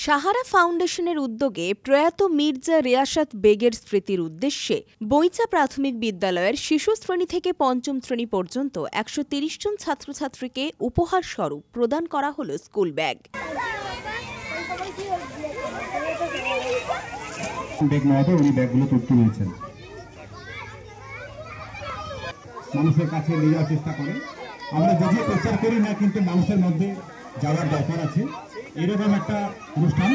সাহারা ফাউন্ডেশনের উদ্যোগে প্রয়াত মির্জা রিয়াসাত বেগের স্মৃতির উদ্দেশ্যে বইচা প্রাথমিক বিদ্যালয়ের শিশু শ্রেণী থেকে পঞ্চম শ্রেণী পর্যন্ত ১৩০ জন ছাত্রছাত্রীকে উপহার স্বরূপ প্রদান করা হল স্কুল ব্যাগ। মানুষের কাছে নিয়ে যাওয়ার চেষ্টা করে। আমরা যদিও প্রচার করি না, কিন্তু মানুষের মধ্যে যাওয়ার দরকার আছে। এরকম একটা অনুষ্ঠান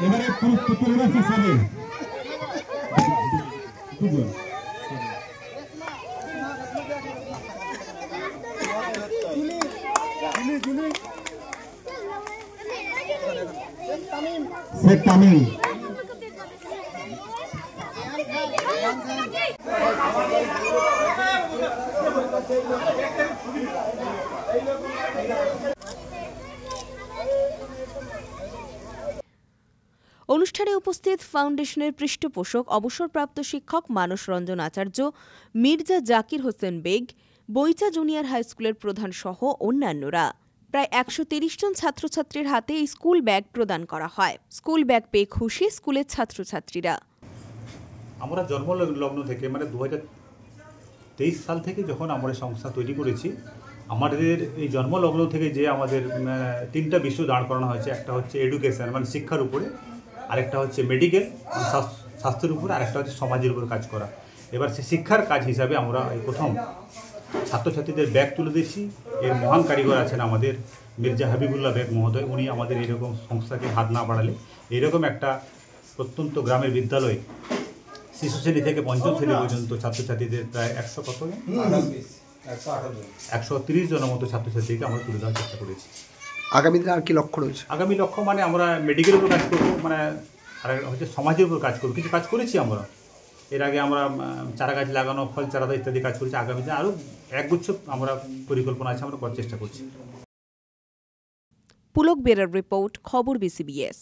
এবারে পুরো হিসাবে শেখ তামিম অনুষ্ঠানে উপস্থিত ফাউন্ডেশনের পৃষ্ঠপোষক অবসরপ্রাপ্ত শিক্ষক মানস রঞ্জন আচার্য, মির্জা জাকির হোসেন বেগ, বইচা জুনিয়র হাই স্কুলের প্রধান সহ অন্যান্যরা। প্রায় ১৩০ জন ছাত্রছাত্রীর হাতে এই স্কুল ব্যাগ প্রদান করা হয়। স্কুল ব্যাগ পেয়ে খুশি স্কুলের ছাত্রছাত্রীরা। আমরা জন্মলগ্ন থেকে মানে ২০২৩ সাল থেকে যখন আমরা সংস্থা তৈরি করেছি, আমাদের এই জন্মলগ্ন থেকে যে আমাদের তিনটা বিষয় দাঁড় করানো হয়েছে। একটা হচ্ছে এডুকেশন মানে শিক্ষার উপরে, আরেকটা হচ্ছে মেডিকেল স্বাস্থ্যের উপরে, আরেকটা হচ্ছে সমাজের উপর কাজ করা। এবার সে শিক্ষার কাজ হিসাবে আমরা এই প্রথম ছাত্রছাত্রীদের ব্যাগ তুলে দিচ্ছি। এর মহান কারিগর আছেন আমাদের মির্জা হাবিবুল্লাহ বেগ মহোদয়। উনি আমাদের এরকম সংস্থাকে হাত না বাড়ালে এরকম একটা প্রত্যন্ত গ্রামের বিদ্যালয়ে শিশু শ্রেণী থেকে পঞ্চম শ্রেণী পর্যন্ত ছাত্রছাত্রীদের প্রায় ১৩০ জনের মতো ছাত্রছাত্রীকে আমরা তুলে দেওয়ার চেষ্টা করেছি। আগামী দিনে আর কি লক্ষ্য রয়েছে? আগামী লক্ষ্য মানে আমরা মেডিকেলের উপর কাজ করবো, মানে আর হচ্ছে সমাজের উপর কাজ করবো। কিছু কাজ করেছি আমরা এর আগে, আমরা চারা গাছ লাগানো, ফল চারা ইত্যাদি কাজ করেছি। আগামী দিনে আরও একগুচ্ছ আমরা পরিকল্পনা আছে, আমরা করার চেষ্টা করছি। পুলক বেরার রিপোর্ট, খবর BCBS।